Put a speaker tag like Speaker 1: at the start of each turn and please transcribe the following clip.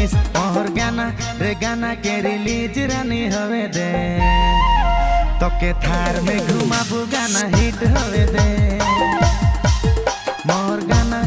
Speaker 1: থাকিস মোর গানা রে গানা के रिलीज रानी होवे दे তোকে थार में घुमाबू गाना हिट होवे दे मोर गाना